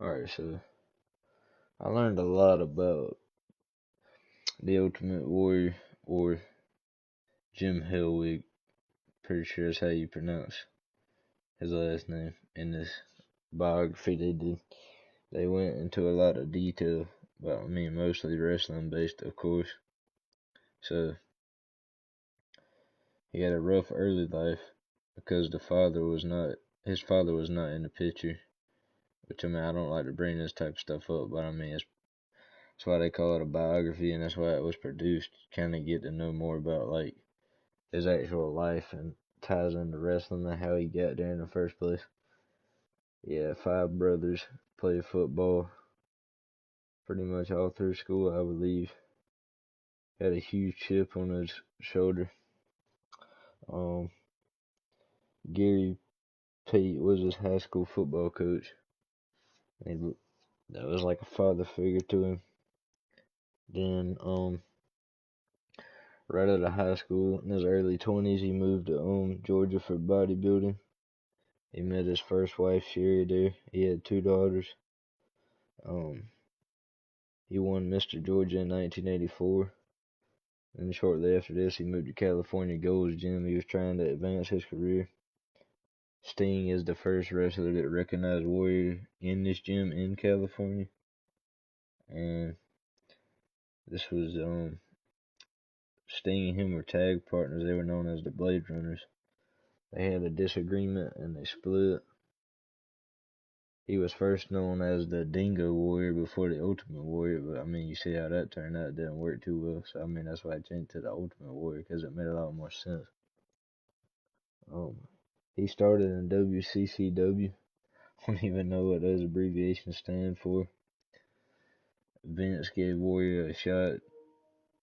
Alright, so I learned a lot about the Ultimate Warrior, or Jim Hellwig. Pretty sure that's how you pronounce his last name. In this biography they did, they went into a lot of detail about, mostly wrestling based, of course. So he had a rough early life because his father was not in the picture. Which, I don't like to bring this type of stuff up, but that's why they call it a biography, and that's why it was produced. Kind of get to know more about like his actual life and ties into wrestling and how he got there in the first place. Yeah, 5 brothers, played football pretty much all through school, I believe. Had a huge chip on his shoulder. Um, Gary Pate was his high school football coach. That was like a father figure to him. Then, right out of high school, in his early 20s, he moved to Georgia for bodybuilding. He met his first wife, Sherry, there. He had 2 daughters. Um, he won Mr. Georgia in 1984. And shortly after this, he moved to California Gold's Gym. He was trying to advance his career. Sting is the first wrestler that recognized Warrior in this gym in California. And this was, Sting and him were tag partners. They were known as the Blade Runners. They had a disagreement and they split. He was first known as the Dingo Warrior before the Ultimate Warrior, but you see how that turned out. It didn't work too well. So that's why I changed to the Ultimate Warrior, because it made a lot more sense. He started in WCCW. I don't even know what those abbreviations stand for. Vince gave Warrior a shot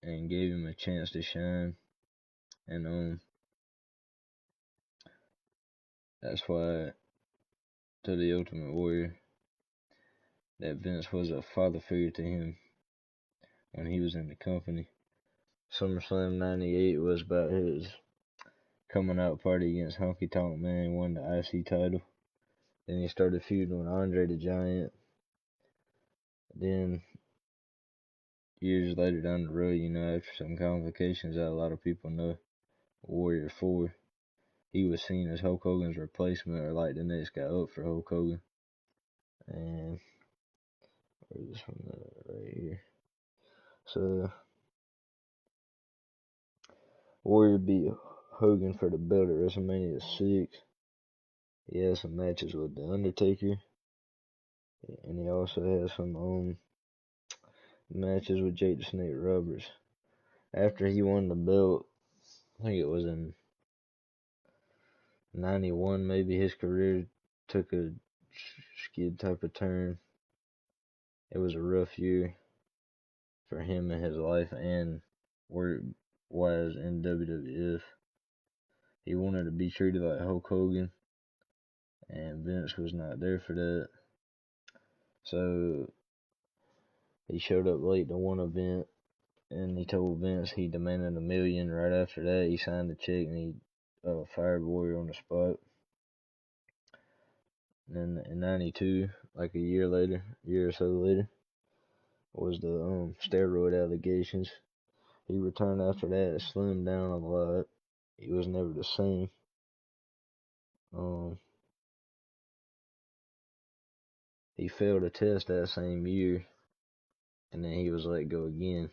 and gave him a chance to shine, and that's why, to the Ultimate Warrior, that Vince was a father figure to him when he was in the company. SummerSlam 98 was about his coming out party against Honky Tonk Man. He won the IC title. Then he started feuding with Andre the Giant. Then, years later down the road, after some complications that a lot of people know, Warrior 4, he was seen as Hulk Hogan's replacement, or like the next guy up for Hulk Hogan. And where's this one right here? So Warrior beat Hogan for the belt at WrestleMania 6. He had some matches with The Undertaker, and he also had some matches with Jake the Snake Roberts. After he won the belt, I think it was in 91, maybe, his career took a skid type of turn. It was a rough year for him in his life and work-wise in WWF. He wanted to be treated like Hulk Hogan, and Vince was not there for that. So he showed up late to one event, and he told Vince he demanded $1 million. Right after that, he signed the check and he fired Warrior on the spot. And then in 92, like a year or so later, was the steroid allegations. He returned after that, slimmed down a lot. He was never the same. He failed a test that same year, and then he was let go again.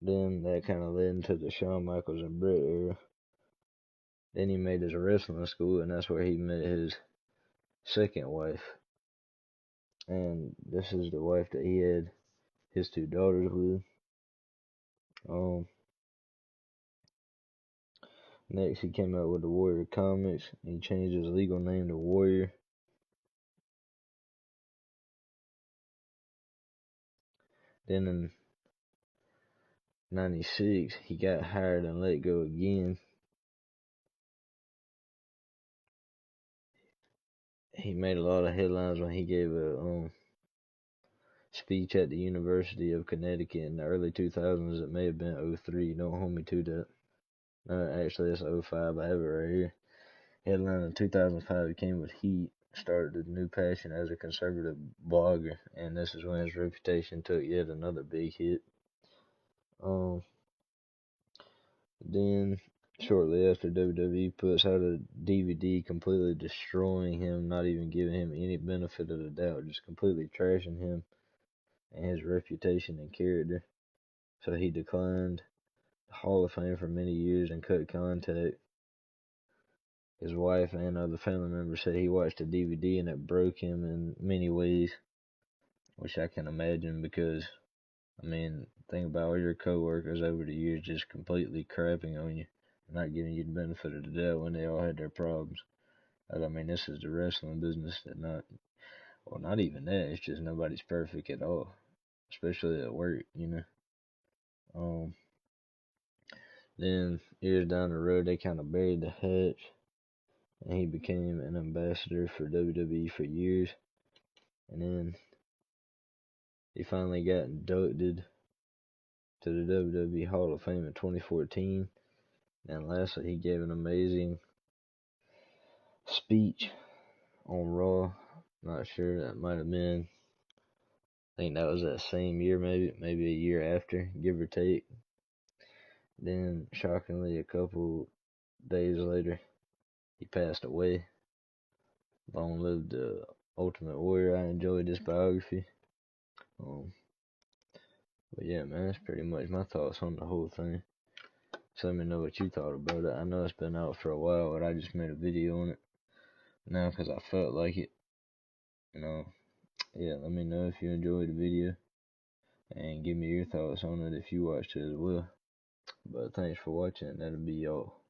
Then that kind of led into the Shawn Michaels and Bret era. Then he made his wrestling school, and that's where he met his second wife. And this is the wife that he had his 2 daughters with. Next, he came out with the Warrior comics. He changed his legal name to Warrior. Then in 96, he got hired and let go again. He made a lot of headlines when he gave a speech at the University of Connecticut in the early 2000s. It may have been 03. Don't hold me to that. No, actually, it's 05. I have it right here. Headline in 2005, he came with Heat. started a new passion as a conservative blogger, and this is when his reputation took yet another big hit. Then, shortly after, WWE puts out a DVD completely destroying him, not even giving him any benefit of the doubt, just completely trashing him and his reputation and character. So he declined the Hall of Fame for many years and cut contact. His wife and other family members said he watched the DVD and it broke him in many ways, which I can imagine because, I mean, think about all your coworkers over the years just completely crapping on you, not giving you the benefit of the doubt when they all had their problems. I mean, this is the wrestling business, that not even that. It's just nobody's perfect at all, especially at work, you know. Then years down the road, they kind of buried the hatch, and he became an ambassador for WWE for years. And then he finally got inducted to the WWE Hall of Fame in 2014. And lastly, he gave an amazing speech on Raw. Not sure, that might have been, I think that was that same year, maybe a year after, give or take. Then, shockingly, a couple days later, he passed away. Long live the Ultimate Warrior. I enjoyed this biography. But yeah, man, that's pretty much my thoughts on the whole thing. So let me know what you thought about it. I know it's been out for a while, but I just made a video on it now because I felt like it. Yeah, let me know if you enjoyed the video and give me your thoughts on it if you watched it as well. But thanks for watching. That'll be all.